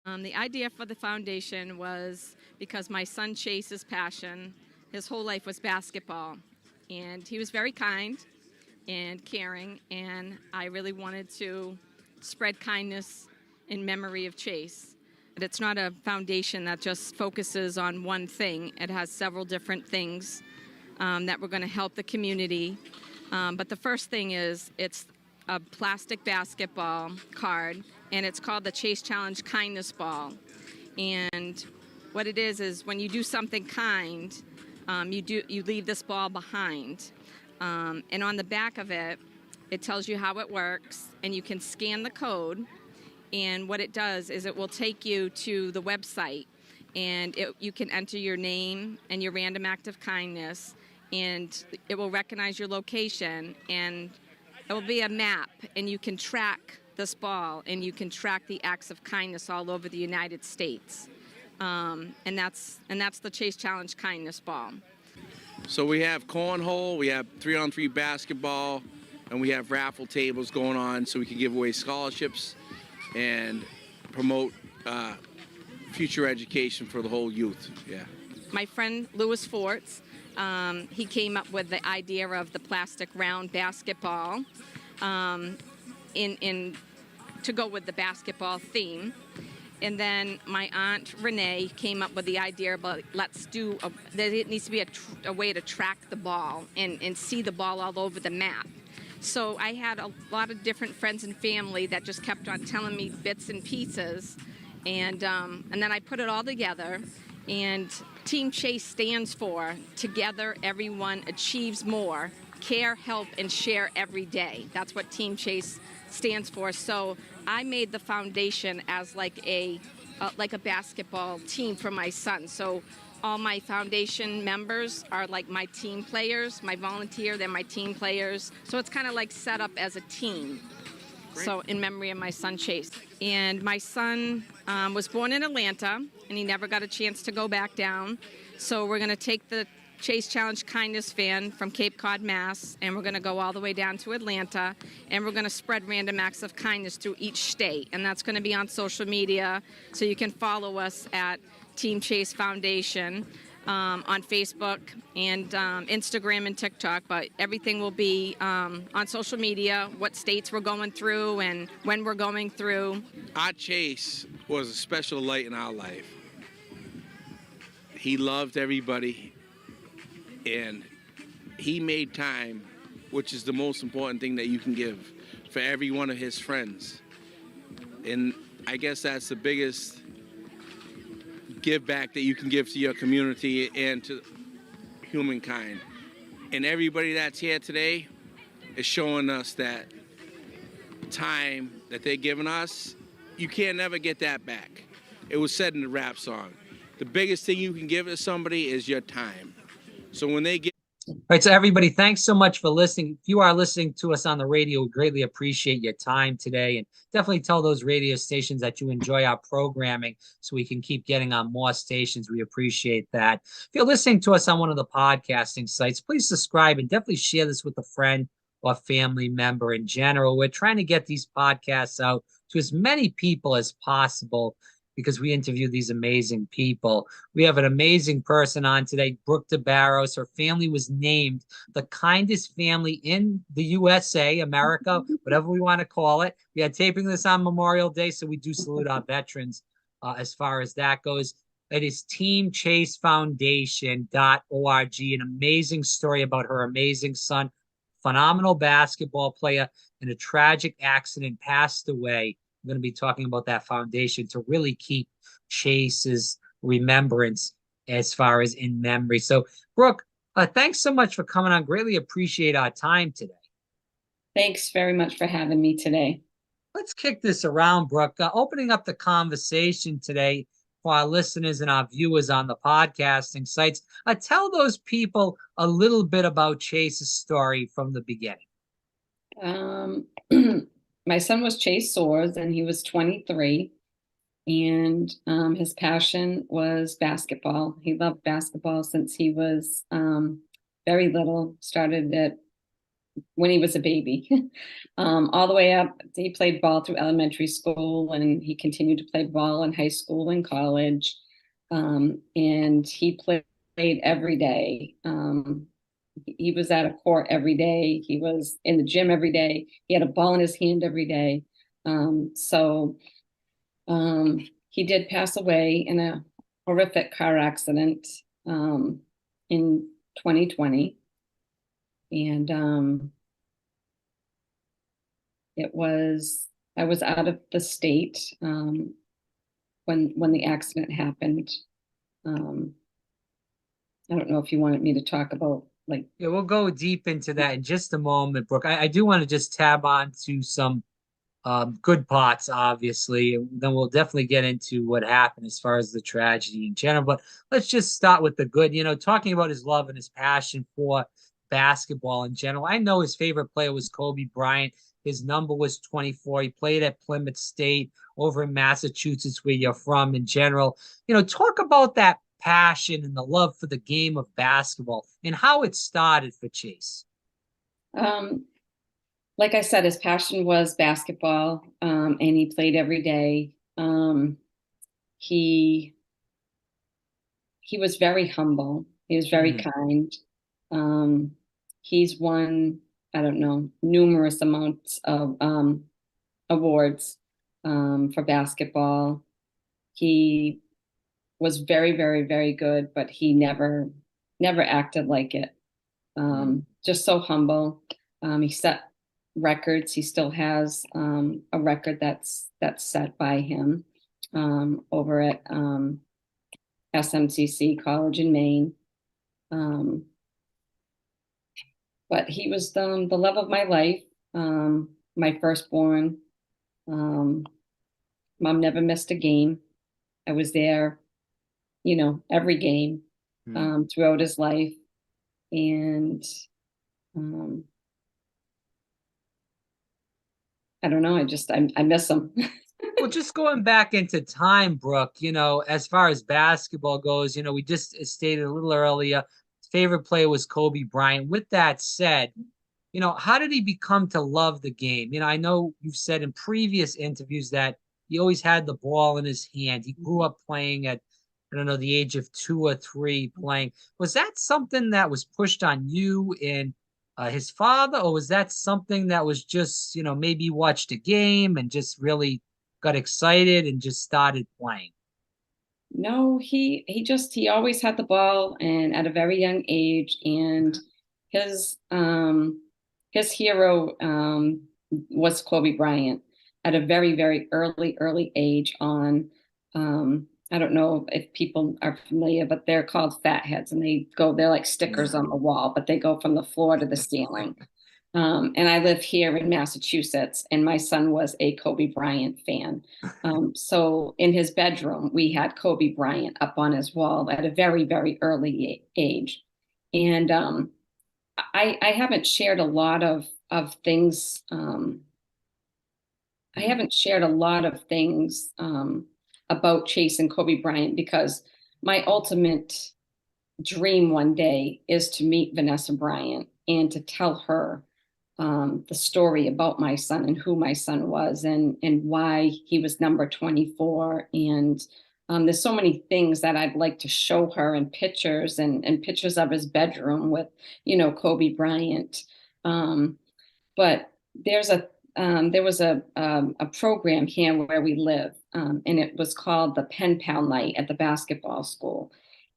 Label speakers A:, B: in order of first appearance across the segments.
A: The idea for the foundation was because my son Chase's passion, his whole life was basketball. And he was very kind and caring, and I really wanted to spread kindness in memory of Chase. But it's not a foundation that just focuses on one thing. It has several different things that we're going to help the community. But the first thing is it's a plastic basketball card, and it's called the Chase Challenge Kindness Ball. And what it is when you do something kind, you leave this ball behind. And on the back of it, it tells you how it works, and you can scan the code. And what it does is it will take you to the website, and you can enter your name and your random act of kindness, and it will recognize your location, and it will be a map, and you can track this ball, and you can track the acts of kindness all over the United States. And that's the Chase Challenge Kindness Ball.
B: So we have cornhole, we have 3-on-3 basketball, and we have raffle tables going on so we can give away scholarships and promote future education for the whole youth. Yeah.
A: My friend Louis Forts, he came up with the idea of the plastic round basketball to go with the basketball theme. And then my aunt Renee came up with the idea about there needs to be a way to track the ball and see the ball all over the map. So I had a lot of different friends and family that just kept on telling me bits and pieces. And then I put it all together. And Team Chase stands for Together Everyone Achieves More, Care, Help, and Share Every Day. That's what Team Chase stands for. So I made the foundation as like a basketball team for my son. So all my foundation members are like my team players, my volunteer, they're my team players. So it's kind of like set up as a team. Great. So in memory of my son Chase. And my son was born in Atlanta, and he never got a chance to go back down. So we're going to take the Chase Challenge Kindness Van from Cape Cod, Mass, and we're going to go all the way down to Atlanta, and we're going to spread random acts of kindness through each state, and that's going to be on social media, so you can follow us at Team Chase Foundation on Facebook and Instagram and TikTok, but everything will be on social media, what states we're going through and when we're going through.
B: Our Chase was a special light in our life. He loved everybody, and he made time, which is the most important thing that you can give, for every one of his friends. And I guess that's the biggest give back that you can give to your community and to humankind. And everybody that's here today is showing us that time that they're giving us, you can't never get that back. It was said in the rap song. The biggest thing you can give to somebody is your time. So when they get...
C: All right, so everybody, thanks so much for listening. If you are listening to us on the radio, we greatly appreciate your time today, and definitely tell those radio stations that you enjoy our programming so we can keep getting on more stations. We appreciate that. If you're listening to us on one of the podcasting sites, please subscribe and definitely share this with a friend or family member in general. We're trying to get these podcasts out to as many people as possible, because we interview these amazing people. We have an amazing person on today, Brooke Debarros. Her family was named the kindest family in the USA, America, whatever we want to call it. We are taping this on Memorial Day, so we do salute our veterans as far as that goes. It is teamchasefoundation.org, an amazing story about her amazing son, phenomenal basketball player, in a tragic accident, passed away. I'm going to be talking about that foundation to really keep Chase's remembrance as far as in memory. So, Brooke, thanks so much for coming on. Greatly appreciate our time today.
D: Thanks very much for having me today.
C: Let's kick this around, Brooke. Opening up the conversation today for our listeners and our viewers on the podcasting sites. Tell those people a little bit about Chase's story from the beginning.
D: My son was Chase Soares, and he was 23, and his passion was basketball. He loved basketball since he was very little, started at when he was a baby, all the way up. He played ball through elementary school, and he continued to play ball in high school and college. And he played every day. He was at a court every day. He was in the gym every day. He had a ball in his hand every day. So he did pass away in a horrific car accident in 2020. And I was out of the state when the accident happened. I don't know if you wanted me to talk about like.
C: Yeah, we'll go deep into that in just a moment, Brooke. I do want to just tab on to some good parts, obviously. And then we'll definitely get into what happened as far as the tragedy in general. But let's just start with the good. Talking about his love and his passion for basketball in general. I know his favorite player was Kobe Bryant. His number was 24. He played at Plymouth State over in Massachusetts, where you're from in general. Talk about that passion and the love for the game of basketball and how it started for Chase.
D: Like I said, his passion was basketball, and he played every day. He was very humble. He was very kind. He's won, I don't know, numerous amounts of awards for basketball. He was very, very, very good, but he never acted like it. Just so humble. He set records. He still has a record that's set by him over at SMCC College in Maine. But he was the love of my life, my firstborn. Mom never missed a game. I was there, every game throughout his life. And I don't know. I miss him.
C: Well, just going back into time, Brooke, as far as basketball goes, we just stated a little earlier, his favorite player was Kobe Bryant. With that said, how did he become to love the game? I know you've said in previous interviews that he always had the ball in his hand. He grew up playing at, I don't know, the age of 2 or 3 playing. Was that something that was pushed on you and his father, or was that something that was just, maybe watched a game and just really got excited and just started playing?
D: No, he always had the ball, and at a very young age. And his hero was Kobe Bryant at a very, very early age on. I don't know if people are familiar, but they're called fatheads, and they're like stickers on the wall, but they go from the floor to the ceiling. And I live here in Massachusetts, and my son was a Kobe Bryant fan. So in his bedroom, we had Kobe Bryant up on his wall at a very, very early age. And I haven't shared a lot of things. I haven't shared a lot of things about Chase and Kobe Bryant, because my ultimate dream one day is to meet Vanessa Bryant and to tell her the story about my son and who my son was, and why he was number 24. And there's so many things that I'd like to show her in pictures, and pictures of his bedroom with, Kobe Bryant. But there was a program here where we live, and it was called the Pen Pal Night at the basketball school.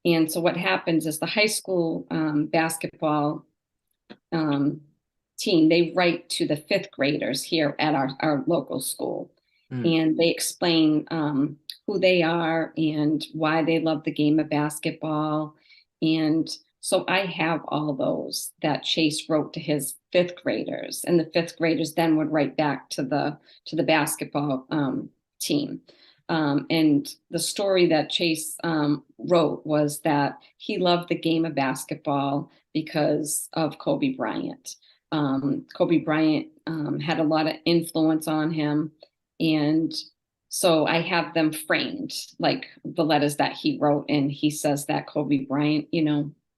D: And so what happens is the high school basketball team, they write to the 5th graders here at our local school. And they explain who they are and why they love the game of basketball. And so I have all those that Chase wrote to his 5th graders, and the 5th graders then would write back to the basketball team. And the story that Chase wrote was that he loved the game of basketball because of Kobe Bryant. Kobe Bryant had a lot of influence on him. And so I have them framed, like the letters that he wrote. And he says that Kobe Bryant,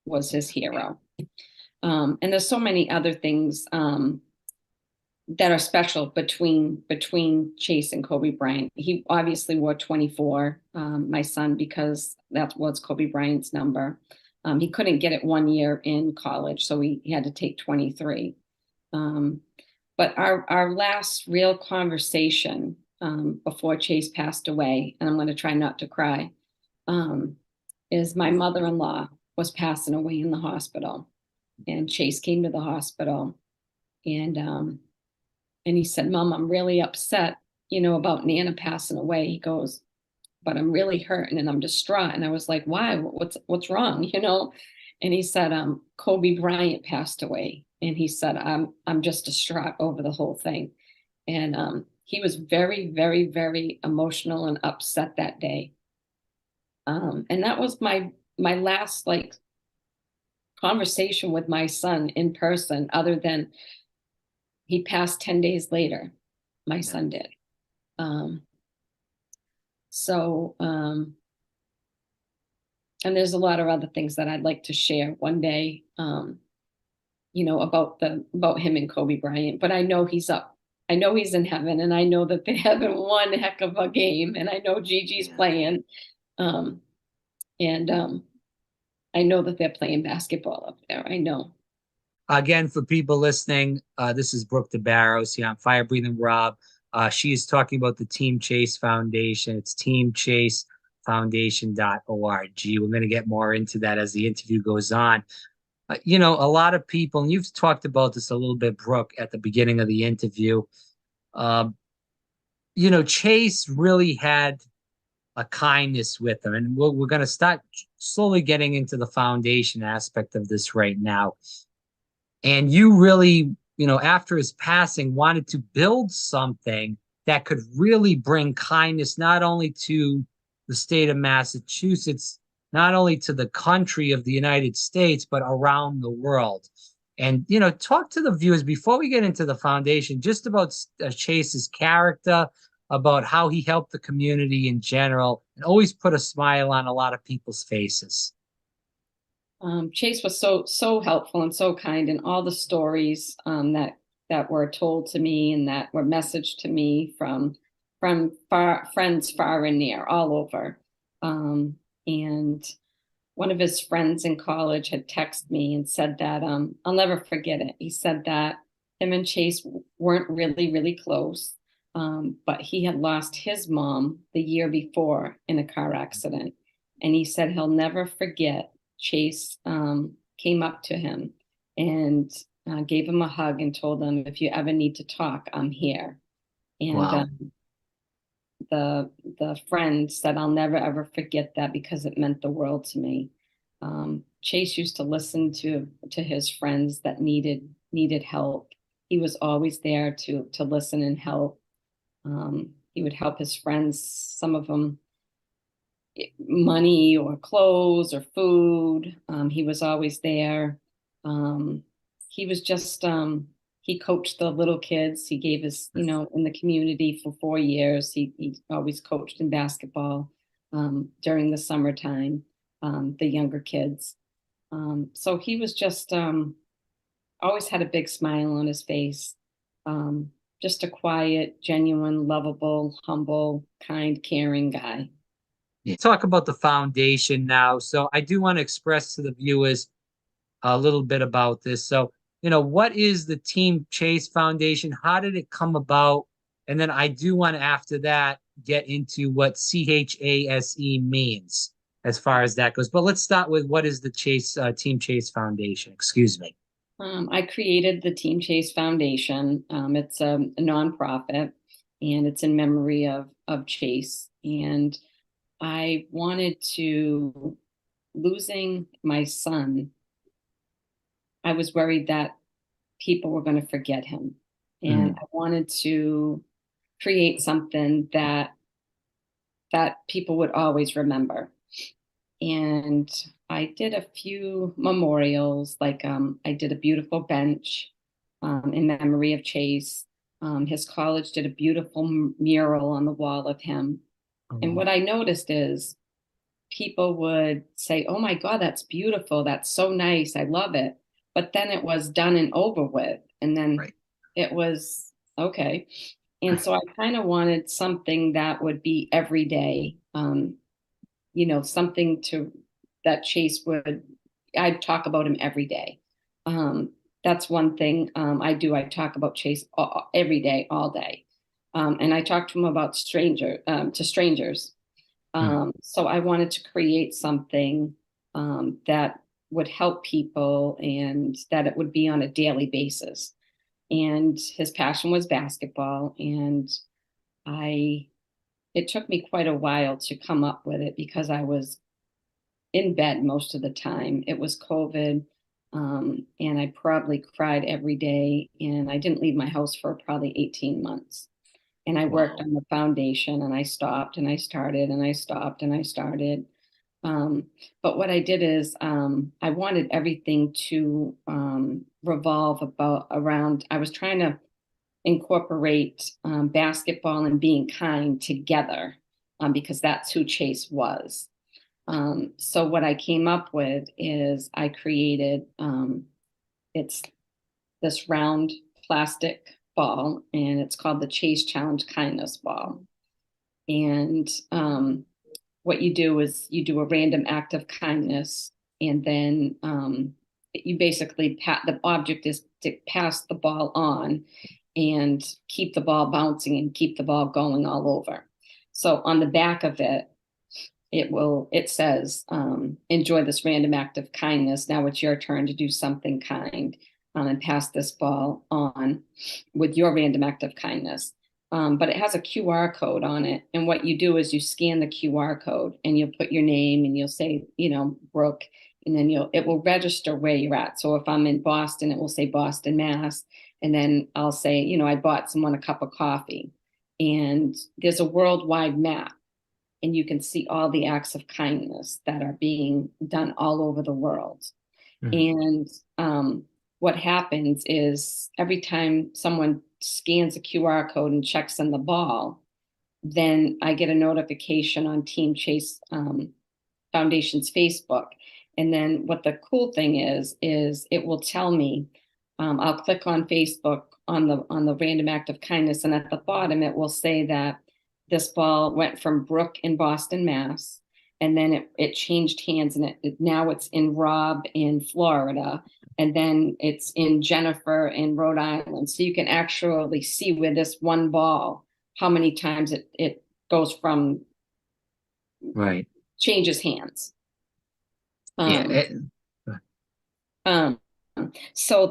D: was his hero. And there's so many other things that are special between Chase and Kobe Bryant. He obviously wore 24, my son, because that was Kobe Bryant's number. He couldn't get it 1 year in college, so he had to take 23. But our last real conversation before Chase passed away, and I'm going to try not to cry, is my mother-in-law was passing away in the hospital, and Chase came to the hospital, and he said, "Mom, I'm really upset, about Nana passing away." He goes, "But I'm really hurting and I'm distraught." And I was like, "Why? What's wrong?" And he said, "Kobe Bryant passed away." And he said, I'm just distraught over the whole thing." And he was very, very, very emotional and upset that day. And that was my last conversation with my son in person, other than he passed 10 days later. My son did. And there's a lot of other things that I'd like to share one day, about him and Kobe Bryant. But I know he's up. I know he's in heaven, and I know that they haven't won a heck of a game, and I know Gigi's playing. And I know that they're playing basketball up there. I know.
C: Again, for people listening, this is Brooke Debarros here on Fire Breathing Rob. She is talking about the Team Chase Foundation. It's teamchasefoundation.org. We're going to get more into that as the interview goes on. A lot of people, and you've talked about this a little bit, Brooke, at the beginning of the interview. Chase really had a kindness with him, and we're going to start slowly getting into the foundation aspect of this right now. And you really, after his passing, wanted to build something that could really bring kindness not only to the state of Massachusetts, not only to the country of the United States, but around the world. And, talk to the viewers before we get into the foundation, just about Chase's character, about how he helped the community in general, and always put a smile on a lot of people's faces.
D: Chase was so helpful and so kind, and all the stories that were told to me and that were messaged to me from friends far and near, all over. And one of his friends in college had texted me and said that I'll never forget it. He said that him and Chase weren't really, really close, but he had lost his mom the year before in a car accident, and he said he'll never forget. Chase came up to him and gave him a hug and told him, "If you ever need to talk, I'm here." And
C: Wow.
D: The friend said, "I'll never ever forget that because it meant the world to me." Chase used to listen to his friends that needed help. He was always there to listen and help. He would help his friends, some of them money or clothes or food. He was always there. He was just he coached the little kids. He gave us, in the community for 4 years. He always coached in basketball during the summertime, the younger kids. So he was just always had a big smile on his face. Just a quiet, genuine, lovable, humble, kind, caring guy.
C: Talk about the foundation now. So I do want to express to the viewers a little bit about this. So, what is the Team Chase Foundation? How did it come about? And then I do want to, after that, get into what CHASE means as far as that goes. But let's start with what is the Team Chase Foundation? Excuse me.
D: I created the Team Chase Foundation. It's a nonprofit, and it's in memory of Chase. And I wanted to, losing my son, I was worried that people were going to forget him. And I wanted to create something that people would always remember. And I did a few memorials, like I did a beautiful bench in memory of Chase. His college did a beautiful mural on the wall of him. And what I noticed is people would say, "Oh my God, that's beautiful. That's so nice. I love it." but then it was done and over with. And then
C: Right.
D: it was okay. And so I kind of wanted something that would be every day, something that Chase I'd talk about him every day. That's one thing I do. I talk about Chase every day, all day. And I talk to him about to strangers. So I wanted to create something that would help people and that it would be on a daily basis. And his passion was basketball. And it took me quite a while to come up with it because I was in bed most of the time. It was COVID. And I probably cried every day. And I didn't leave my house for probably 18 months. And I worked on the foundation, and I stopped and I started and I stopped and I started. But what I did is I wanted everything to revolve around, I was trying to incorporate basketball and being kind together because that's who Chase was. So what I came up with is I created, it's this round plastic ball, and it's called the Chase Challenge Kindness Ball. And what you do is you do a random act of kindness, and then you basically the object is to pass the ball on and keep the ball bouncing and keep the ball going all over. So on the back of it, it says, enjoy this random act of kindness. Now it's your turn to do something kind and pass this ball on with your random act of kindness. But it has a QR code on it. And what you do is you scan the QR code and you'll put your name and you'll say, Brooke, and then it will register where you're at. So if I'm in Boston, it will say Boston, Mass. And then I'll say, I bought someone a cup of coffee. And there's a worldwide map. And you can see all the acts of kindness that are being done all over the world. And what happens is every time someone scans a QR code and checks in the ball, then I get a notification on Team Chase Foundation's Facebook. And then what the cool thing is it will tell me, I'll click on Facebook on the random act of kindness. And at the bottom, it will say that this ball went from Brooke in Boston, Mass. And then it changed hands, and now it's in Rob in Florida. And then it's in Jennifer in Rhode Island. So you can actually see with this one ball, how many times it goes from,
C: right,
D: changes hands. So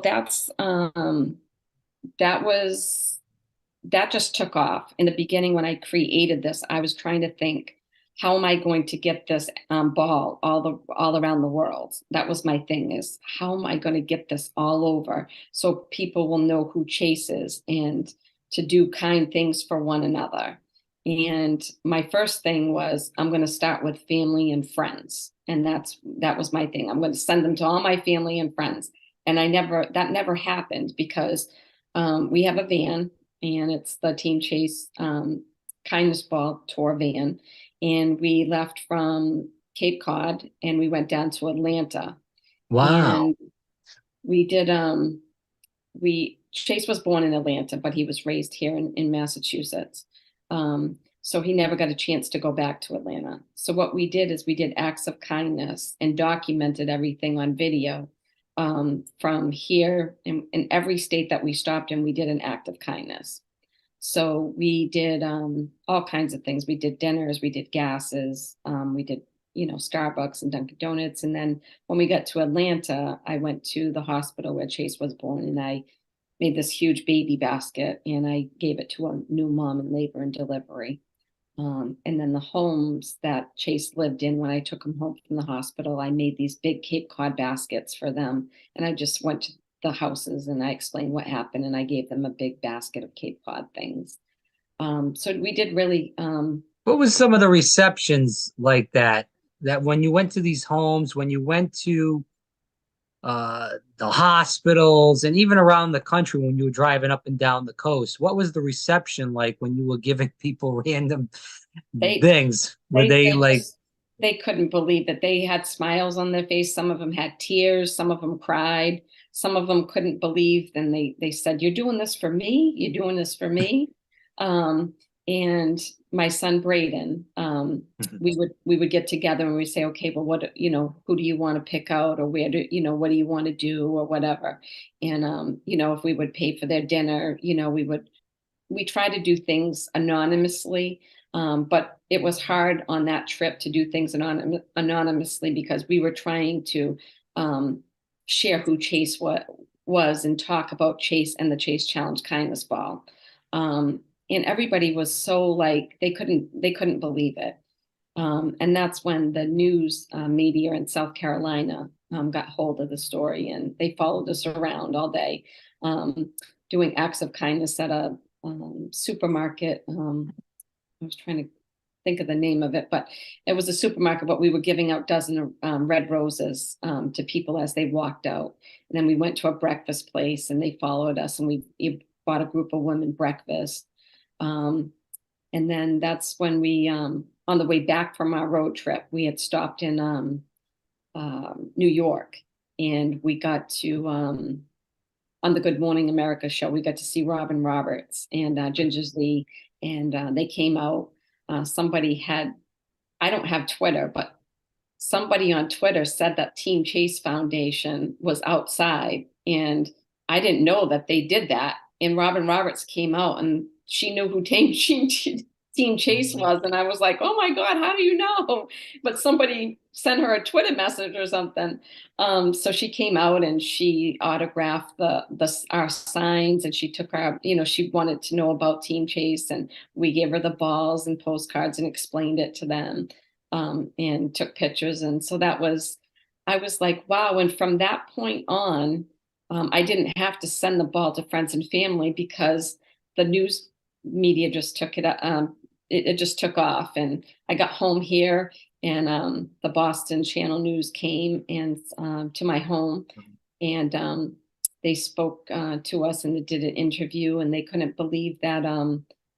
D: that just took off. In the beginning, when I created this, I was trying to think, how am I going to get this ball all around the world? That was my thing, is how am I going to get this all over so people will know who Chase is and to do kind things for one another. And my first thing was, I'm going to start with family and friends. And that was my thing. I'm going to send them to all my family and friends. And that never happened because we have a van, and it's the Team Chase Kindness Ball Tour van. And we left from Cape Cod and we went down to Atlanta.
C: Wow.
D: And we did, Chase was born in Atlanta, but he was raised here in Massachusetts. So he never got a chance to go back to Atlanta. So what we did is we did acts of kindness and documented everything on video from here. In every state that we stopped in, we did an act of kindness. So we did all kinds of things. We did dinners, we did gases, we did, Starbucks and Dunkin' Donuts. And then when we got to Atlanta, I went to the hospital where Chase was born, and I made this huge baby basket and I gave it to a new mom in labor and delivery. And then the homes that Chase lived in, when I took him home from the hospital, I made these big Cape Cod baskets for them. And I just went to the houses and I explained what happened, and I gave them a big basket of Cape Cod things. So we did really.
C: What was some of the receptions like that when you went to these homes, when you went to the hospitals, and even around the country when you were driving up and down the coast? What was the reception like when you were giving people random things? Were they like?
D: they couldn't believe it. They had smiles on their face. Some of them had tears. Some of them cried. Some of them couldn't believe. Then they said, "You're doing this for me? You're doing this for me?" Um, and my son Braden, we would get together and we say, "Okay, well, what, who do you want to pick out, or where do what do you want to do, or whatever?" And if we would pay for their dinner, we try to do things anonymously. But it was hard on that trip to do things anonymously because we were trying to share who Chase was and talk about Chase and the Chase Challenge Kindness Ball. And everybody was so like, they couldn't believe it. And that's when the news media in South Carolina got hold of the story, and they followed us around all day, doing acts of kindness at a supermarket. I was trying to think of the name of it, but it was a supermarket, but we were giving out dozen red roses to people as they walked out. And then we went to a breakfast place and they followed us, and we bought a group of women breakfast. And then that's when we, on the way back from our road trip, we had stopped in New York, and we got to, on the Good Morning America show, we got to see Robin Roberts and Ginger's Lee, and they came out. I don't have Twitter, but somebody on Twitter said that Team Chase Foundation was outside, and I didn't know that they did that. And Robin Roberts came out, and she knew who Team Chase was, and I was like, "Oh my God, how do you know?" But somebody sent her a Twitter message or something. So she came out and she autographed our signs, and she took our, she wanted to know about Team Chase, and we gave her the balls and postcards and explained it to them, and took pictures. And so I was like, wow. And from that point on, I didn't have to send the ball to friends and family because the news media just took it. It just took off, and I got home here, and the Boston Channel News came and to my home, and they spoke to us, and they did an interview, and they couldn't believe that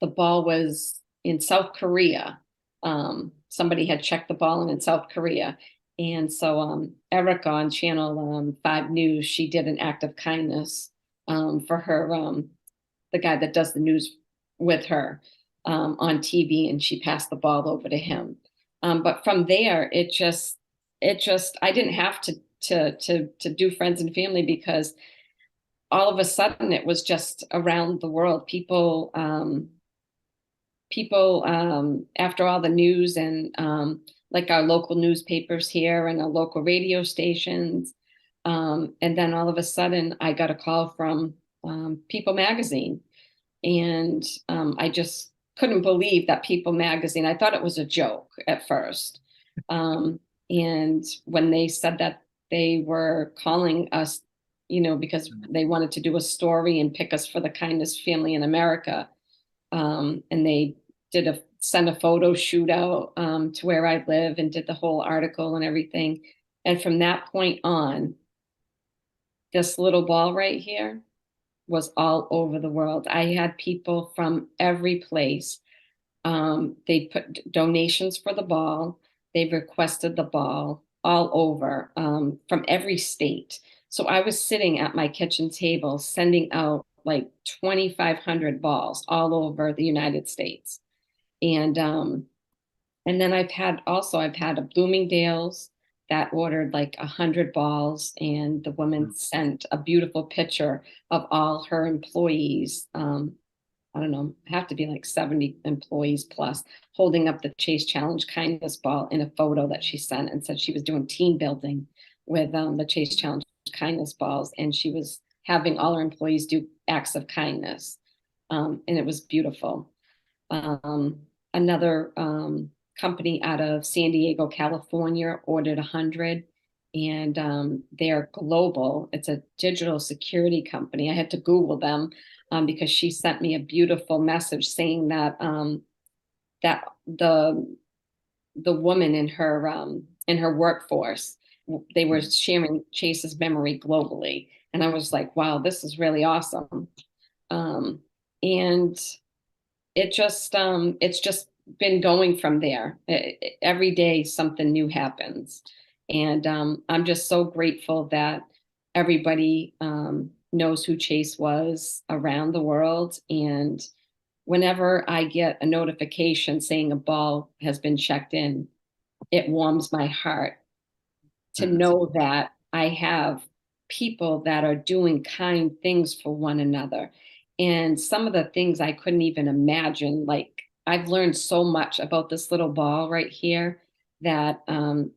D: the ball was in South Korea. Somebody had checked the ball in South Korea. And so Erica on Channel 5 News, she did an act of kindness for her, the guy that does the news with her on TV, and she passed the ball over to him. But from there, it just I didn't have to do friends and family, because all of a sudden it was just around the world. People after all the news, and like our local newspapers here and our local radio stations. And then all of a sudden I got a call from People Magazine, and I just couldn't believe that People Magazine, I thought it was a joke at first. And when they said that they were calling us, because they wanted to do a story and pick us for the kindest family in America. And they sent a photo shoot out to where I live, and did the whole article and everything. And from that point on, this little ball right here was all over the world. I had people from every place. They put donations for the ball. They requested the ball all over, from every state. So I was sitting at my kitchen table sending out like 2,500 balls all over the United States. And then I've had a Bloomingdale's that ordered like 100 balls, and the woman sent a beautiful picture of all her employees. I don't know, have to be like 70 employees plus, holding up the Chase Challenge Kindness Ball in a photo that she sent, and said she was doing team building with the Chase Challenge Kindness Balls, and she was having all her employees do acts of kindness. And it was beautiful. Another company out of San Diego, California ordered 100, and they're global. It's a digital security company. I had to Google them because she sent me a beautiful message saying that that the woman in her workforce, they were sharing Chase's memory globally. And I was like, wow, this is really awesome. And it's just been going from there. Every day something new happens. And I'm just so grateful that everybody knows who Chase was around the world. And whenever I get a notification saying a ball has been checked in, it warms my heart to know that I have people that are doing kind things for one another. And some of the things I couldn't even imagine, like I've learned so much about this little ball right here that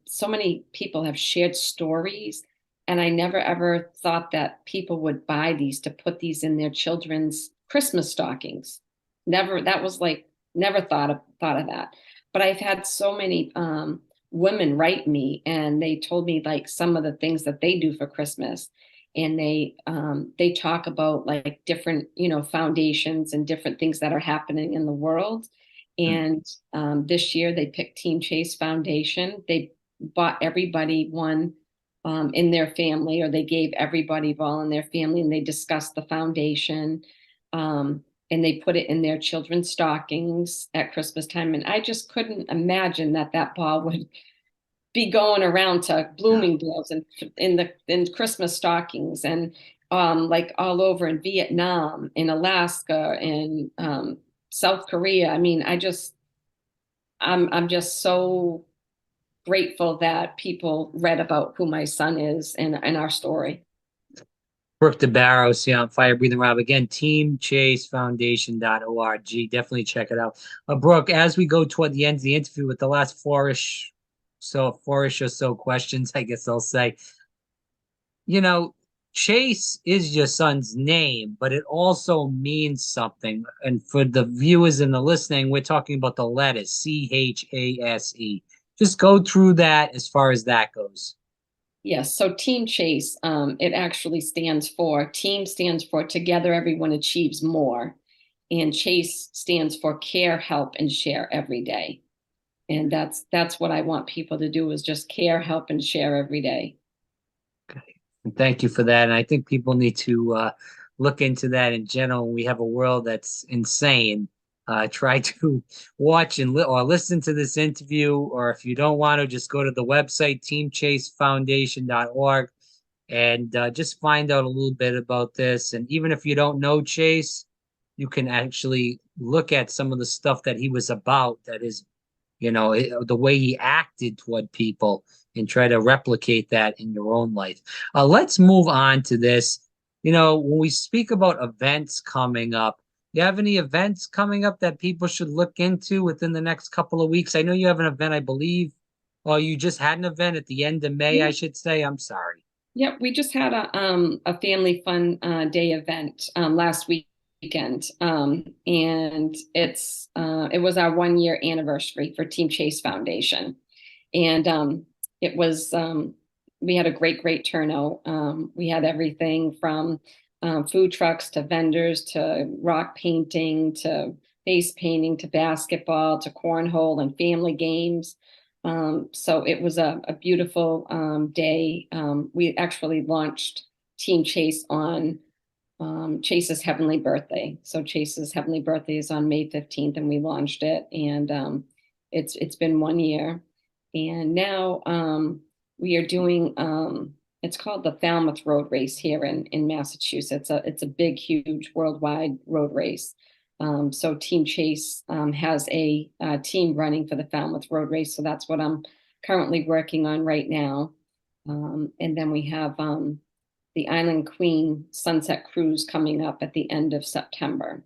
D: so many people have shared stories. And I never ever thought that people would buy these to put these in their children's Christmas stockings. Never, that was like, never thought of that. But I've had so many women write me and they told me like some of the things that they do for Christmas. And they talk about like different, foundations and different things that are happening in the world. And this year they picked Team Chase Foundation. They bought everybody one in their family, or they gave everybody ball in their family, and they discussed the foundation. And they put it in their children's stockings at Christmas time. And I just couldn't imagine that that ball would be going around to Bloomingdale's and in Christmas stockings, and like all over in Vietnam, in Alaska, in South Korea. I mean, I'm just so grateful that people read about who my son is and our story.
C: Brooke Debarros here on Fire Breathing Rob. Again, teamchasefoundation.org. Definitely check it out. Brooke, as we go toward the end of the interview with the last four-ish or so questions, I guess I'll say, Chase is your son's name, but it also means something. And for the viewers and the listening, we're talking about the letters, CHASE. Just go through that as far as that goes.
D: Yes. So Team Chase, it actually stands for, team stands for together everyone achieves more. And Chase stands for care, help, and share every day. And that's what I want people to do, is just care, help, and share every day.
C: Okay. And thank you for that. And I think people need to look into that in general. We have a world that's insane. Try to watch or listen to this interview, or if you don't want to, just go to the website, teamchasefoundation.org, and just find out a little bit about this. And even if you don't know Chase, you can actually look at some of the stuff that he was about, that is, the way he acted toward people, and try to replicate that in your own life. Let's move on to this. When we speak about events coming up, you have any events coming up that people should look into within the next couple of weeks? I know you have an event, I believe, or you just had an event at the end of May, I should say. I'm sorry.
D: Yep, we just had a family fun day event last weekend, and it was our 1 year anniversary for Team Chase Foundation, and it was we had a great turnout. We had everything from food trucks to vendors to rock painting to face painting to basketball to cornhole and family games. So it was a beautiful day. We actually launched Team Chase on Chase's heavenly birthday. So Chase's heavenly birthday is on May 15th, and we launched it. And it's been 1 year. And now we are doing it's called the Falmouth Road Race here in Massachusetts. It's a big, huge worldwide road race. So Team Chase has a team running for the Falmouth Road Race. So that's what I'm currently working on right now. And then we have the Island Queen Sunset Cruise coming up at the end of September.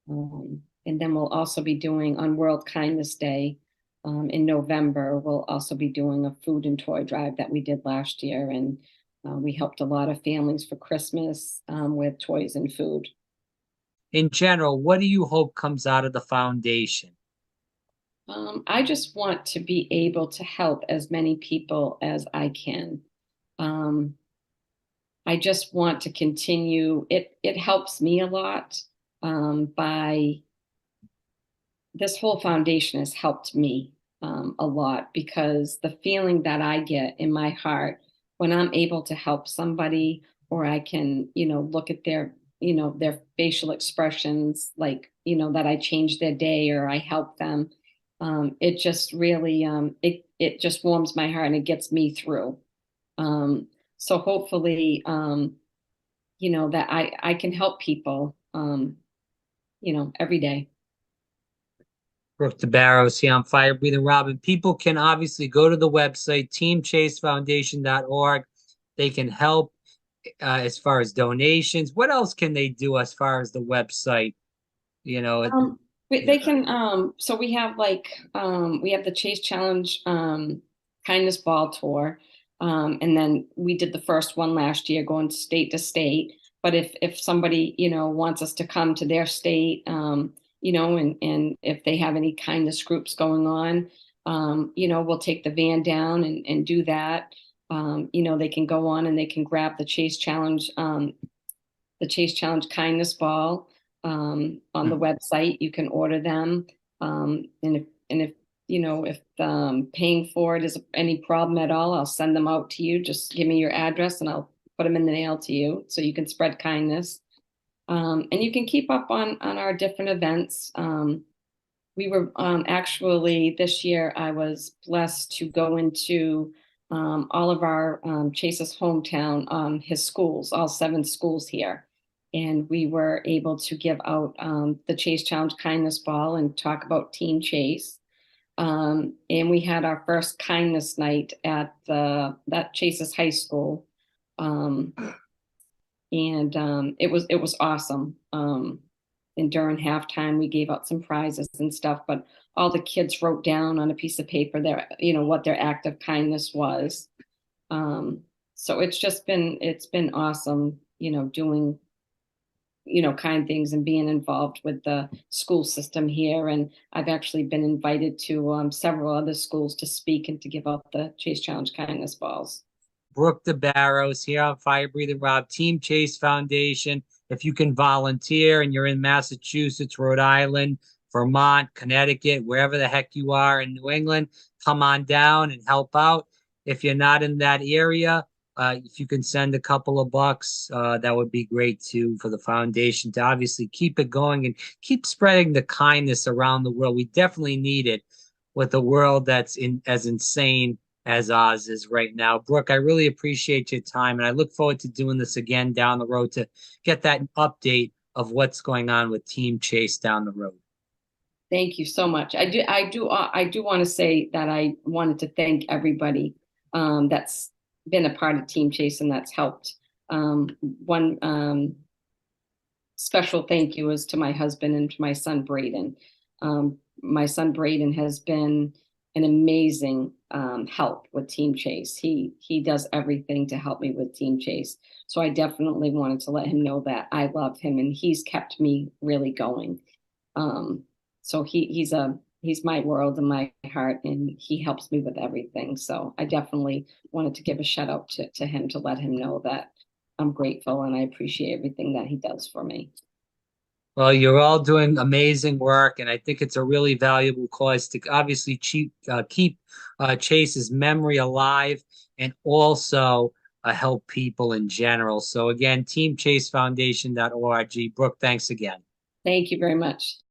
D: And then we'll also be doing on World Kindness Day in November. We'll also be doing a food and toy drive that we did last year. And we helped a lot of families for Christmas with toys and food.
C: In general, what do you hope comes out of the foundation?
D: I just want to be able to help as many people as I can. I just want to continue. It helps me a lot by this whole foundation has helped me a lot, because the feeling that I get in my heart when I'm able to help somebody, or I can, look at their facial expressions, like, that I change their day or I help them. It just really, it just warms my heart and it gets me through. So hopefully, that I can help people, every day.
C: Brooke Debarros here on Fire Breathing Robin. People can obviously go to the website, teamchasefoundation.org. They can help as far as donations. What else can they do as far as the website? You know,
D: They can, so we have we have the Chase Challenge, Kindness Ball Tour. And then we did the first one last year going state to state. But if somebody, wants us to come to their state, and if they have any kindness groups going on, we'll take the van down and do that. They can go on and they can grab the Chase Challenge Kindness Ball, on the website. You can order them. And if paying for it is any problem at all, I'll send them out to you. Just give me your address and I'll put them in the mail to you so you can spread kindness. And you can keep up on our different events. We were actually this year, I was blessed to go into all of our Chase's hometown, his schools, all 7 schools here. And we were able to give out the Chase Challenge Kindness Ball and talk about Team Chase. And we had our first kindness night at that Chase's high school. It was awesome. And during halftime, we gave out some prizes and stuff, but all the kids wrote down on a piece of paper what their act of kindness was. So it's been awesome, doing, kind things and being involved with the school system here. And I've actually been invited to several other schools to speak and to give out the Chase Challenge Kindness Balls.
C: Brooke Debarros here on Fire Breathing Rob, Team Chase Foundation. If you can volunteer and you're in Massachusetts, Rhode Island, Vermont, Connecticut, wherever the heck you are in New England, come on down and help out. If you're not in that area, if you can send a couple of bucks, that would be great too for the foundation to obviously keep it going and keep spreading the kindness around the world. We definitely need it with a world that's as insane as Oz is right now. Brooke, I really appreciate your time, and I look forward to doing this again down the road to get that update of what's going on with Team Chase down the road.
D: Thank you so much. I do want to say that I wanted to thank everybody that's been a part of Team Chase and that's helped. One special thank you is to my husband and to my son Braden. My son Braden has been an amazing help with Team Chase. He does everything to help me with Team Chase. So I definitely wanted to let him know that I love him and he's kept me really going. So he's my world and my heart, and he helps me with everything. So I definitely wanted to give a shout out to him to let him know that I'm grateful and I appreciate everything that he does for me.
C: Well, you're all doing amazing work, and I think it's a really valuable cause to obviously keep Chase's memory alive and also help people in general. So again, teamchasefoundation.org. Brooke, thanks again.
D: Thank you very much.